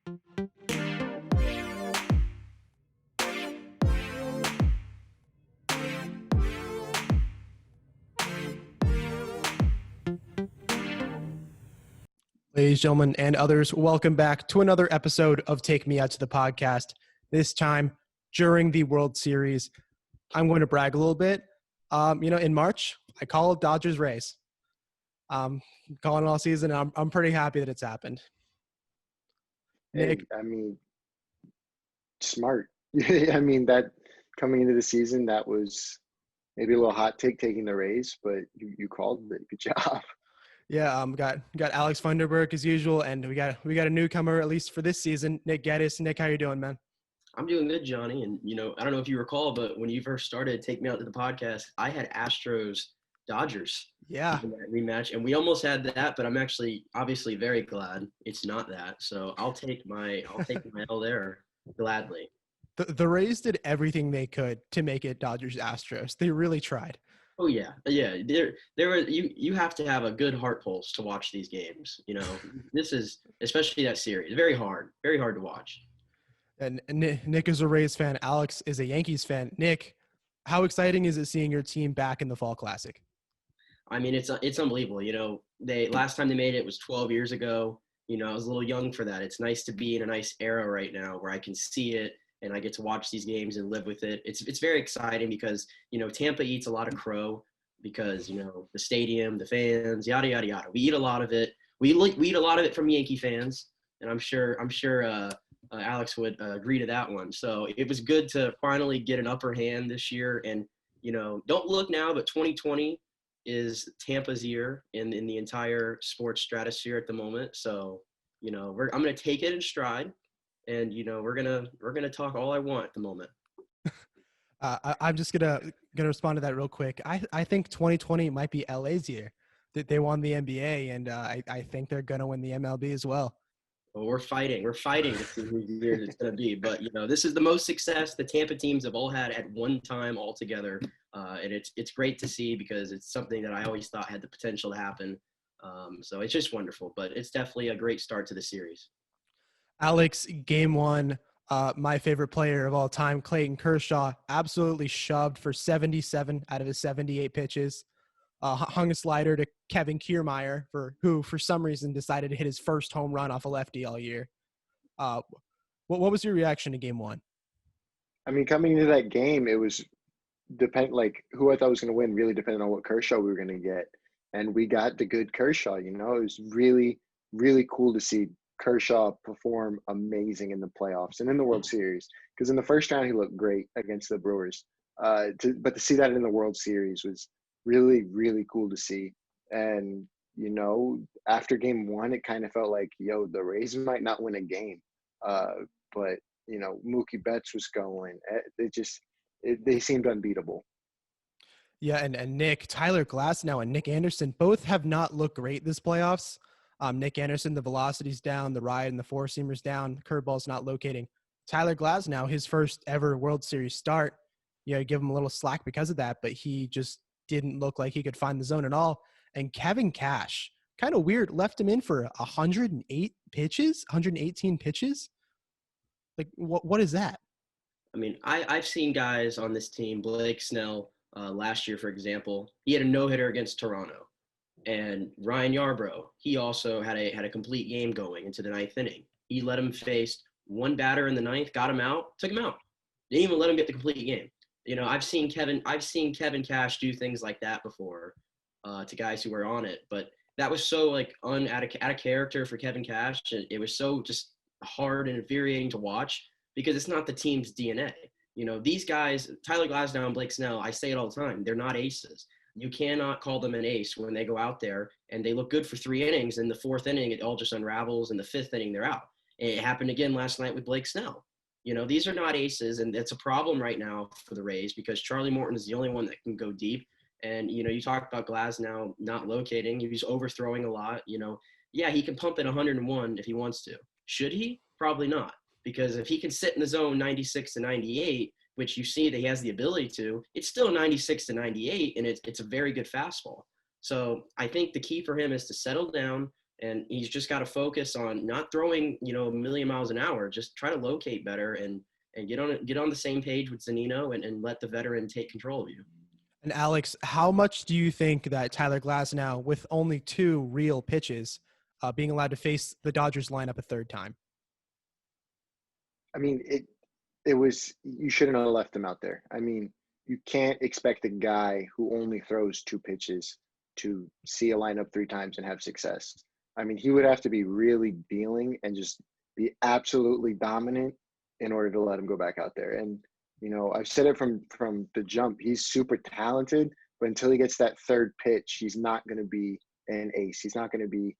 Ladies, gentlemen, and others, welcome back to another episode of Take Me Out to the Podcast. This time during the World Series. I'm going to brag a little bit. In March, I called Dodgers Rays. Calling it all season. I'm pretty happy that it's happened. Nick, Smart. That coming into the season, that was maybe a little hot take taking the Rays, but you called it. Good job. Yeah, got Alex Funderburke as usual, and we got a newcomer at least for this season, Nick Geddes. Nick, how you doing, man? I'm doing good, Johnny. And I don't know if you recall, but when you first started Take Me Out to the Podcast, I had Astros Dodgers. Yeah. Rematch, and we almost had that, but I'm actually obviously very glad it's not that. So I'll take my L there gladly. The Rays did everything they could to make it Dodgers Astros. They really tried. Oh yeah. There were you have to have a good heart pulse to watch these games. This is especially that series very hard to watch. And Nick is a Rays fan. Alex is a Yankees fan. Nick, how exciting is it seeing your team back in the Fall Classic? I mean, it's unbelievable. Last time they made it was 12 years ago. I was a little young for that. It's nice to be in a nice era right now where I can see it and I get to watch these games and live with it. It's very exciting because, Tampa eats a lot of crow because, the stadium, the fans, yada, yada, yada. We eat a lot of it. We eat a lot of it from Yankee fans, and I'm sure Alex would agree to that one. So it was good to finally get an upper hand this year. And, don't look now, but 2020 is Tampa's year in the entire sports stratosphere at the moment. So, I'm going to take it in stride. And we're gonna talk all I want at the moment. I'm just gonna respond to that real quick. I think 2020 might be LA's year. That they won the NBA, and I think they're gonna win the MLB as well. Well, we're fighting to see whose year it's gonna be. But this is the most success the Tampa teams have all had at one time all together, and it's great to see because it's something that I always thought had the potential to happen. So it's just wonderful. But it's definitely a great start to the series. Alex, game one, my favorite player of all time, Clayton Kershaw, absolutely shoved for 77 out of his 78 pitches. Hung a slider to Kevin Kiermaier, who for some reason decided to hit his first home run off a lefty all year. What was your reaction to game one? Coming into that game, it was who I thought was going to win really depended on what Kershaw we were going to get. And we got the good Kershaw, it was really, really cool to see Kershaw perform amazing in the playoffs and in the World Series, because in the first round he looked great against the Brewers. But to see that in the World Series was really, really cool to see. And after game one, it kind of felt like, the Rays might not win a game, but Mookie Betts was going. They seemed unbeatable. Yeah, and Nick, Tyler Glasnow and Nick Anderson both have not looked great this playoffs. Nick Anderson, the velocity's down, the ride and the four-seamer's down, curveball's not locating. Tyler Glasnow, his first ever World Series start, give him a little slack because of that, but he just didn't look like he could find the zone at all. And Kevin Cash, kind of weird, left him in for 118 pitches. Like, what is that? I've seen guys on this team, Blake Snell, last year, for example, he had a no-hitter against Toronto. And Ryan Yarbrough, he also had a complete game going into the ninth inning. He let him face one batter in the ninth, got him out, took him out. Didn't even let him get the complete game. I've seen Kevin Cash do things like that before to guys who were on it, but that was so out of character for Kevin Cash. It was so just hard and infuriating to watch because it's not the team's DNA. These guys, Tyler Glasnow and Blake Snell, I say it all the time, they're not aces. You cannot call them an ace when they go out there and they look good for 3 innings. In the 4th inning, it all just unravels. In the 5th inning, they're out. And it happened again last night with Blake Snell. These are not aces, and it's a problem right now for the Rays because Charlie Morton is the only one that can go deep. And, you talk about Glasnow not locating. He's overthrowing a lot. Yeah, he can pump it 101 if he wants to. Should he? Probably not. Because if he can sit in the zone 96 to 98, which you see that he has the ability to, it's still 96 to 98, and it's a very good fastball. So I think the key for him is to settle down, And he's just got to focus on not throwing, a million miles an hour. Just try to locate better and get on the same page with Zunino and let the veteran take control of you. And Alex, how much do you think that Tyler Glasnow, with only 2 real pitches, being allowed to face the Dodgers lineup a third time? I mean, it was, you shouldn't have left him out there. I mean, you can't expect a guy who only throws 2 pitches to see a lineup 3 times and have success. I mean, he would have to be really dealing and just be absolutely dominant in order to let him go back out there. And, I've said it from the jump. He's super talented, but until he gets that third pitch, he's not going to be an ace. He's not going to be,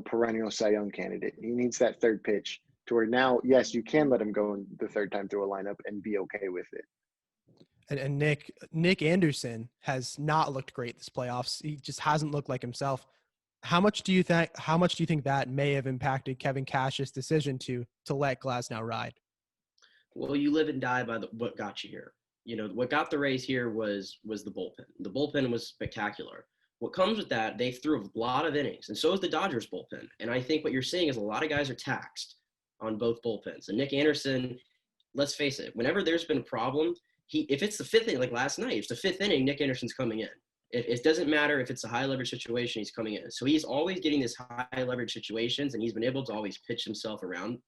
perennial Cy Young candidate. He needs that third pitch to where now, yes, you can let him go in the third time through a lineup and be okay with it. And Nick Anderson has not looked great this playoffs. He just hasn't looked like himself. How much do you think that may have impacted Kevin Cash's decision to let Glasnow ride? Well, you live and die by what got you here. What got the Rays here was the bullpen. The bullpen was spectacular. What comes with that, they threw a lot of innings, and so is the Dodgers bullpen. And I think what you're seeing is a lot of guys are taxed on both bullpens. And Nick Anderson, let's face it, whenever there's been a problem, if it's the 5th inning, like last night, if it's the 5th inning, Nick Anderson's coming in. It doesn't matter if it's a high leverage situation, he's coming in. So he's always getting these high leverage situations, and he's been able to always pitch himself around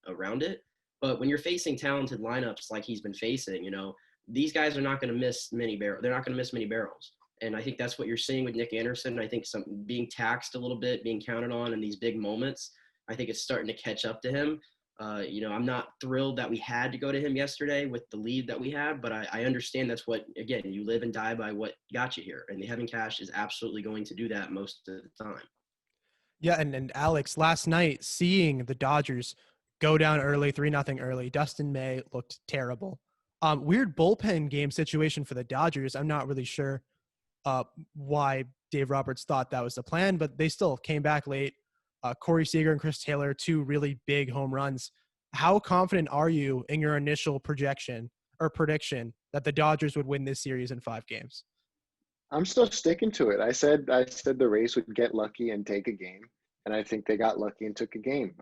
it. But when you're facing talented lineups like he's been facing, these guys are not going to miss many barrels. They're not going to miss many barrels. And I think that's what you're seeing with Nick Anderson. I think some being taxed a little bit, being counted on in these big moments, I think it's starting to catch up to him. I'm not thrilled that we had to go to him yesterday with the lead that we had, but I understand that's what, again, you live and die by what got you here. And the Kevin Cash is absolutely going to do that most of the time. Yeah, and Alex, last night, seeing the Dodgers go down early, 3-0 early, Dustin May looked terrible. Weird bullpen game situation for the Dodgers. I'm not really sure why Dave Roberts thought that was the plan, but they still came back late. Corey Seager and Chris Taylor, 2 really big home runs. How confident are you in your initial prediction that the Dodgers would win this series in 5 games? I'm still sticking to it. I said the Rays would get lucky and take a game, and I think they got lucky and took a game.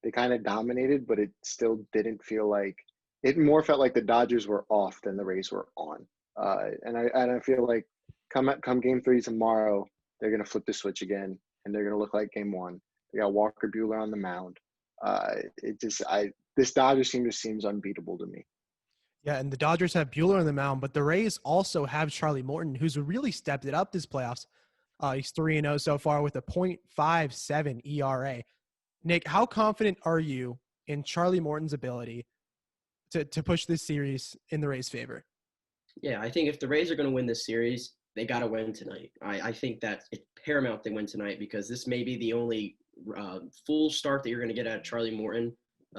They kind of dominated, but it still didn't feel like – it more felt like the Dodgers were off than the Rays were on. And I feel like come game 3 tomorrow, they're going to flip the switch again, and they're going to look like game 1. They got Walker Buehler on the mound. This Dodgers team just seems unbeatable to me. Yeah, and the Dodgers have Buehler on the mound, but the Rays also have Charlie Morton, who's really stepped it up this playoffs. He's 3-0 so far with a .57 ERA. Nick, how confident are you in Charlie Morton's ability to push this series in the Rays' favor? Yeah, I think if the Rays are going to win this series, they got to win tonight. I think that it's paramount they win tonight because this may be the only full start that you're going to get at Charlie Morton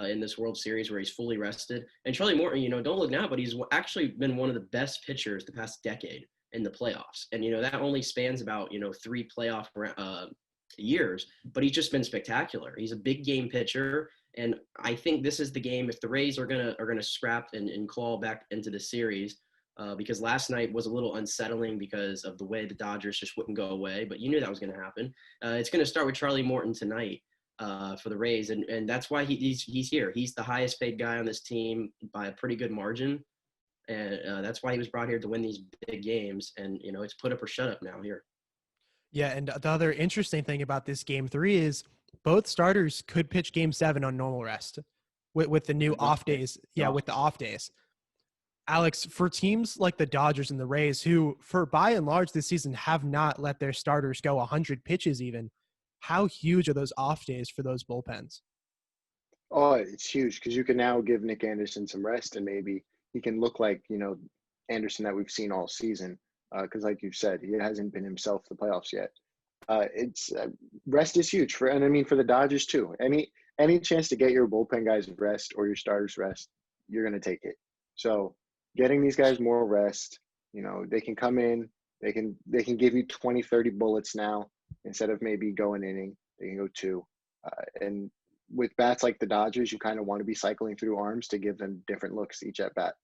in this World Series where he's fully rested. And Charlie Morton, don't look now, but he's actually been one of the best pitchers the past decade in the playoffs. And, that only spans about, 3 playoff years, but he's just been spectacular. He's a big game pitcher. And I think this is the game if the Rays are gonna scrap and claw back into the series, because last night was a little unsettling because of the way the Dodgers just wouldn't go away, but you knew that was going to happen. It's going to start with Charlie Morton tonight for the Rays, and that's why he's here. He's the highest paid guy on this team by a pretty good margin, and that's why he was brought here to win these big games, and it's put up or shut up now here. Yeah, and the other interesting thing about this game 3 is both starters could pitch game 7 on normal rest with the new off days. Yeah, with the off days. Alex, for teams like the Dodgers and the Rays, who for by and large this season have not let their starters go 100 pitches even, how huge are those off days for those bullpens? Oh, it's huge because you can now give Nick Anderson some rest and maybe he can look like, Anderson that we've seen all season. Because like you said, he hasn't been himself the playoffs yet. Rest is huge for the Dodgers too. Any chance to get your bullpen guys rest or your starters rest, you're going to take it. So getting these guys more rest, they can come in, they can give you 20, 30 bullets now instead of maybe go an inning, they can go 2. And with bats like the Dodgers, you kind of want to be cycling through arms to give them different looks each at bat.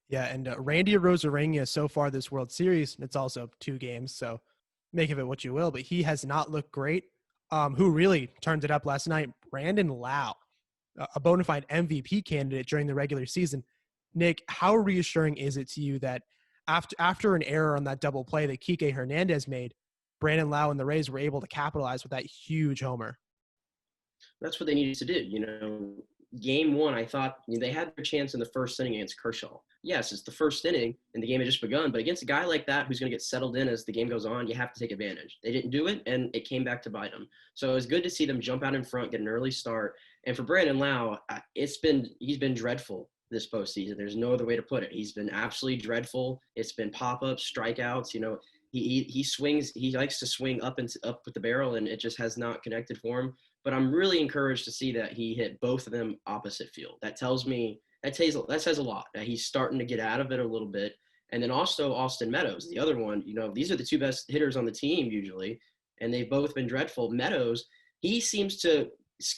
Yeah, and Randy Arozarena so far this World Series, it's also 2 games, so make of it what you will, but he has not looked great. Who really turned it up last night, Brandon Lau, a bona fide MVP candidate during the regular season. Nick, how reassuring is it to you that after an error on that double play that Kike Hernandez made, Brandon Lau and the Rays were able to capitalize with that huge homer? That's what they needed to do. Game one, I thought they had their chance in the first inning against Kershaw. Yes, it's the first inning and the game had just begun, but against a guy like that who's going to get settled in as the game goes on, you have to take advantage. They didn't do it, and it came back to bite them. So it was good to see them jump out in front, get an early start. And for Brandon Lau, he's been dreadful this postseason. There's no other way to put it. He's been absolutely dreadful. It's been pop-ups, strikeouts. He swings. He likes to swing up with the barrel, and it just has not connected for him. But I'm really encouraged to see that he hit both of them opposite field. That says a lot, that he's starting to get out of it a little bit. And then also Austin Meadows, the other one. These are the two best hitters on the team usually, and they've both been dreadful. Meadows, he seems to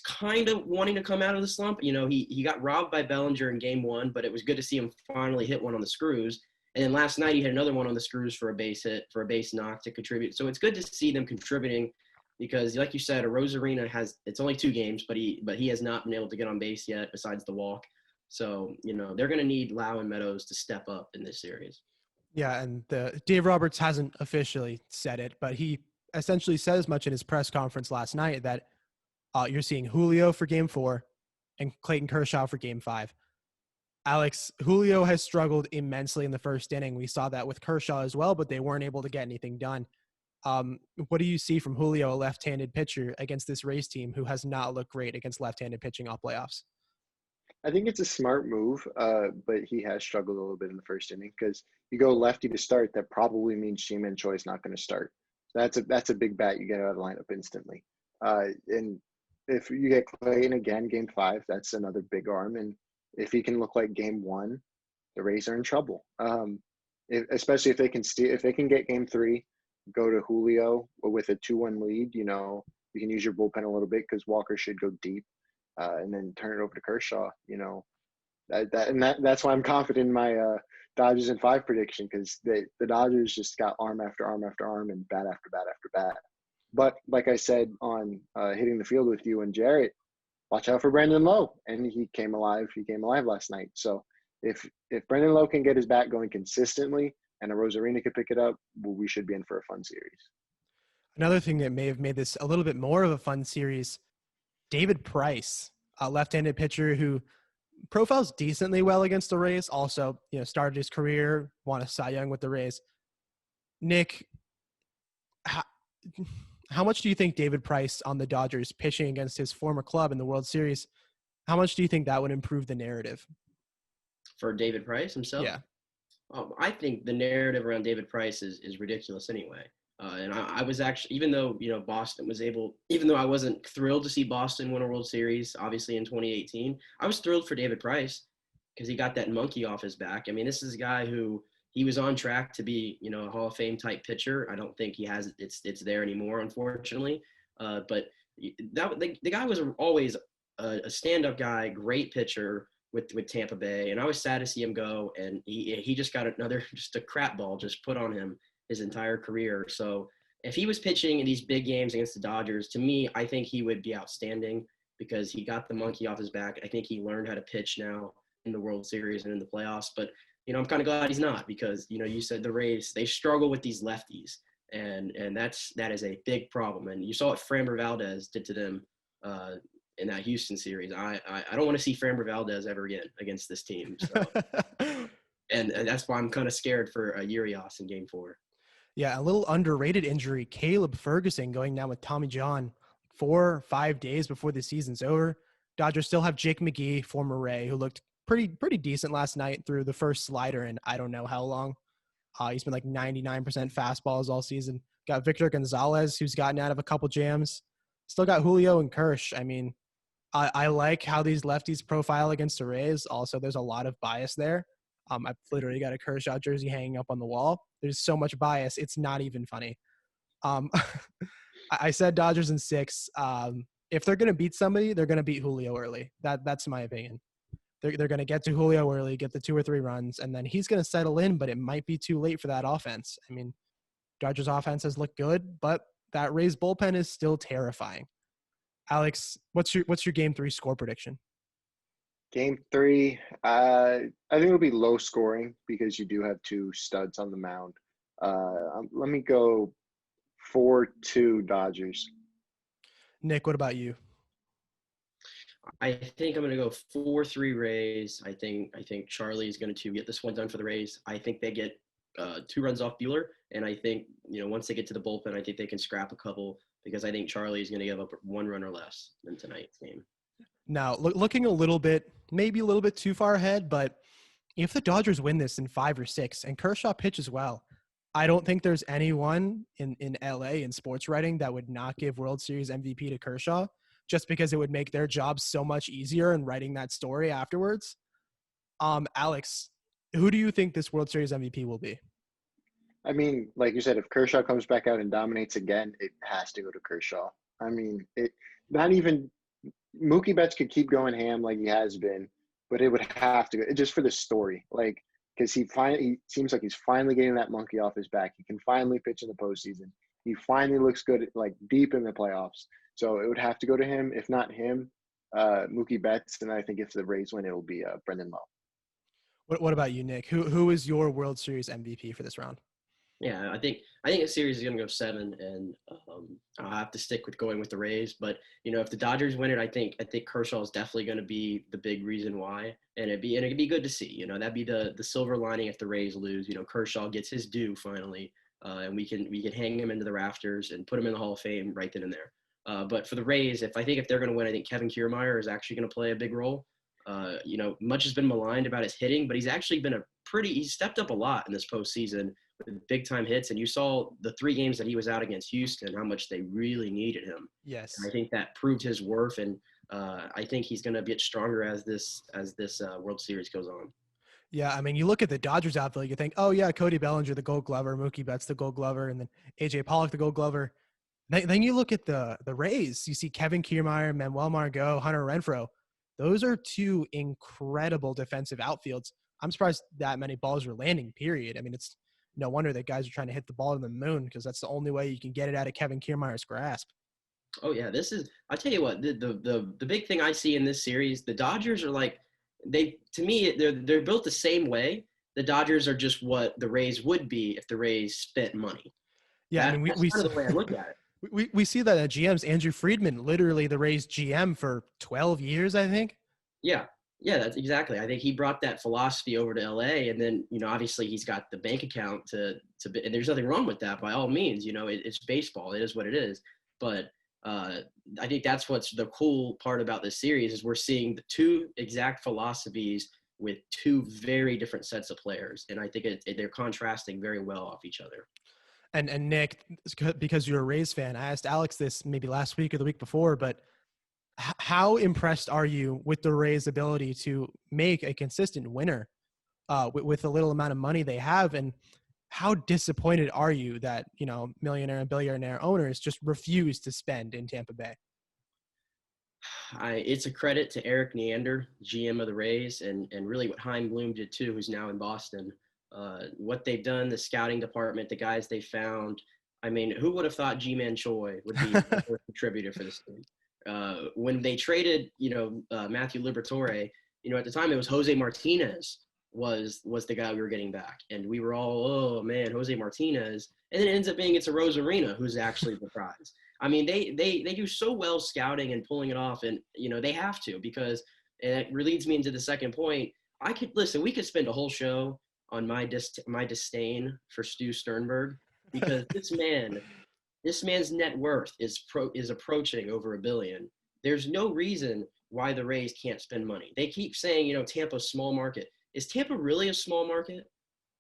kind of wanting to come out of the slump. He got robbed by Bellinger in game one, but it was good to see him finally hit one on the screws. And then last night he hit another one on the screws for a base hit, for a base knock to contribute. So it's good to see them contributing because, like you said, Rosarina it's only 2 games, but he has not been able to get on base yet besides the walk. So, they're going to need Lau and Meadows to step up in this series. Yeah, and Dave Roberts hasn't officially said it, but he essentially said as much in his press conference last night that you're seeing Julio for game 4 and Clayton Kershaw for game 5. Alex, Julio has struggled immensely in the first inning. We saw that with Kershaw as well, but they weren't able to get anything done. What do you see from Julio, a left-handed pitcher, against this Rays team who has not looked great against left-handed pitching all playoffs? I think it's a smart move, but he has struggled a little bit in the first inning because you go lefty to start. That probably means Ji-Man Choi is not going to start. That's a big bat. You get out of the lineup instantly. And if you get Clayton again, game 5, that's another big arm. And if he can look like game 1, the Rays are in trouble. Especially if they can get game 3, go to Julio with a 2-1 lead. You can use your bullpen a little bit because Walker should go deep. And then turn it over to Kershaw. That's why I'm confident in my Dodgers in 5 prediction because the Dodgers just got arm after arm after arm and bat after bat after bat. But like I said on Hitting the Field with you and Jarrett, watch out for Brandon Lowe, and he came alive. He came alive last night. So if Brandon Lowe can get his bat going consistently and a Rosarina could pick it up, we should be in for a fun series. Another thing that may have made this a little bit more of a fun series, David Price, a left-handed pitcher who profiles decently well against the Rays. Also, started his career, won a Cy Young with the Rays. Nick, how much do you think David Price on the Dodgers pitching against his former club in the World Series, how much do you think that would improve the narrative? For David Price himself? Yeah. I think the narrative around David Price is ridiculous anyway. And I was actually, even though I wasn't thrilled to see Boston win a World Series, obviously in 2018, I was thrilled for David Price because he got that monkey off his back. I mean, this is a guy who he was on track to be, a Hall of Fame type pitcher. I don't think it's there anymore, unfortunately. But the guy was always a stand-up guy, great pitcher with Tampa Bay, and I was sad to see him go. And he just got just a crap ball just put on him his entire career. So if he was pitching in these big games against the Dodgers, to me, I think he would be outstanding because he got the monkey off his back. I think he learned how to pitch now in the World Series and in the playoffs. But, I'm kind of glad he's not because, you said the Rays, they struggle with these lefties. And that is a big problem. And you saw what Framber Valdez did to them in that Houston series. I don't want to see Framber Valdez ever again against this team. So. and that's why I'm kind of scared for Urias in game 4. Yeah, a little underrated injury. Caleb Ferguson going down with Tommy John 4 or 5 days before the season's over. Dodgers still have Jake McGee, former Ray, who looked pretty decent last night through the first slider in I don't know how long. He's been like 99% fastballs all season. Got Victor Gonzalez, who's gotten out of a couple jams. Still got Julio and Kersh. I mean, I like how these lefties profile against the Rays. Also, there's a lot of bias there. I've literally got a Kershaw jersey hanging up on the wall. There's so much bias. It's not even funny. I said Dodgers in 6. If they're going to beat somebody, they're going to beat Julio early. That's my opinion. They're going to get to Julio early, get the 2 or 3 runs, and then he's going to settle in, but it might be too late for that offense. I mean, Dodgers offense has looked good, but that Rays bullpen is still terrifying. Alex, what's your game 3 score prediction? Game 3, I think it'll be low scoring because you do have two studs on the mound. Let me go 4-2 Dodgers. Nick, what about you? I think I'm going to go 4-3 Rays. I think Charlie is going to get this one done for the Rays. I think they get 2 runs off Buehler, and I think once they get to the bullpen, I think they can scrap a couple because I think Charlie is going to give up 1 run or less in tonight's game. Now, looking maybe a little bit too far ahead, but if the Dodgers win this in 5 or 6 and Kershaw pitches well, I don't think there's anyone in LA in sports writing that would not give World Series MVP to Kershaw just because it would make their job so much easier in writing that story afterwards. Alex, who do you think this World Series MVP will be? I mean, like you said, if Kershaw comes back out and dominates again, it has to go to Kershaw. I mean, not even Mookie Betts could keep going ham like he has been, but it would have to go just for the story. Like, because he seems like he's finally getting that monkey off his back. He can finally pitch in the postseason. He finally looks good, like deep in the playoffs. So it would have to go to him. If not him, Mookie Betts. And I think if the Rays win, it will be Brendan Lowe. What about you, Nick? Who is your World Series MVP for this round? Yeah, I think the series is going to go 7, and I'll have to stick with going with the Rays. But if the Dodgers win it, I think Kershaw is definitely going to be the big reason why, and it'd be good to see. That'd be the silver lining if the Rays lose. Kershaw gets his due finally, and we can hang him into the rafters and put him in the Hall of Fame right then and there. But for the Rays, if they're going to win, I think Kevin Kiermaier is actually going to play a big role. Much has been maligned about his hitting, but he's actually been he's stepped up a lot in this postseason with big time hits. And you saw the 3 games that he was out against Houston, how much they really needed him. Yes. And I think that proved his worth. And I think he's going to get stronger as this World Series goes on. Yeah. I mean, you look at the Dodgers outfield, you think, oh yeah, Cody Bellinger, the Gold Glover, Mookie Betts, the Gold Glover, and then AJ Pollock, the Gold Glover. Then you look at the Rays, you see Kevin Kiermaier, Manuel Margot, Hunter Renfroe. Those are 2 incredible defensive outfields. I'm surprised that many balls are landing, period. I mean, it's no wonder that guys are trying to hit the ball to the moon because that's the only way you can get it out of Kevin Kiermaier's grasp. Oh, yeah. I'll tell you what, the big thing I see in this series, the Dodgers are like, they're built the same way. The Dodgers are just what the Rays would be if the Rays spent money. Yeah, that's kind of the way I look at it. We see that at GMs. Andrew Friedman, literally the Rays GM for 12 years, I think. Yeah, that's exactly. I think he brought that philosophy over to LA, and then obviously he's got the bank account to and there's nothing wrong with that by all means. It's baseball. It is what it is. But I think that's what's the cool part about this series is we're seeing the 2 exact philosophies with 2 very different sets of players, and I think they're contrasting very well off each other. And Nick, because you're a Rays fan, I asked Alex this maybe last week or the week before, but how impressed are you with the Rays' ability to make a consistent winner with the little amount of money they have? And how disappointed are you that, millionaire and billionaire owners just refuse to spend in Tampa Bay? It's a credit to Eric Neander, GM of the Rays, and really what Chaim Bloom did too, who's now in Boston. What they've done, the scouting department, the guys they found. I mean, who would have thought G-Man Choi would be a contributor for this team? When they traded, Matthew Liberatore, at the time it was Jose Martinez was the guy we were getting back. And we were all, oh man, Jose Martinez. And then it ends up being it's a Rosarina who's actually the prize. I mean, they do so well scouting and pulling it off. And, they have to because it leads me into the second point. We could spend a whole show on my disdain for Stu Sternberg because this man's net worth is approaching over $1 billion. There's no reason why the Rays can't spend money. They keep saying, Tampa's small market. Is Tampa really a small market?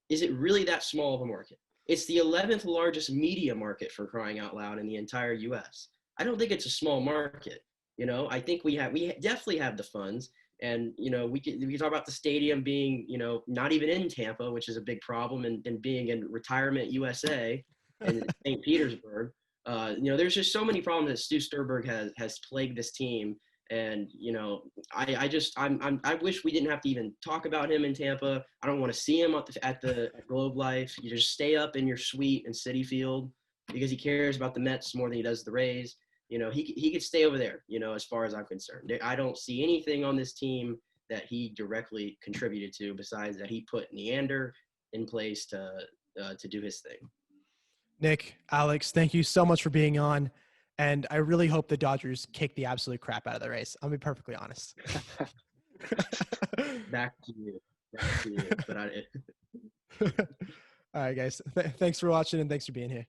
Is it really that small of a market? It's the 11th largest media market for crying out loud in the entire U.S. I don't think it's a small market. I think we definitely have the funds. And, we can talk about the stadium being, not even in Tampa, which is a big problem, and being in retirement USA and St. Petersburg. There's just so many problems that Stu Sternberg has plagued this team. And, I wish we didn't have to even talk about him in Tampa. I don't want to see him at the Globe Life. You just stay up in your suite in Citi Field because he cares about the Mets more than he does the Rays. He could stay over there, as far as I'm concerned. I don't see anything on this team that he directly contributed to besides that he put Neander in place to do his thing. Nick, Alex, thank you so much for being on. And I really hope the Dodgers kick the absolute crap out of the Rays. I'll be perfectly honest. Back to you. But All right, guys. Thanks for watching and thanks for being here.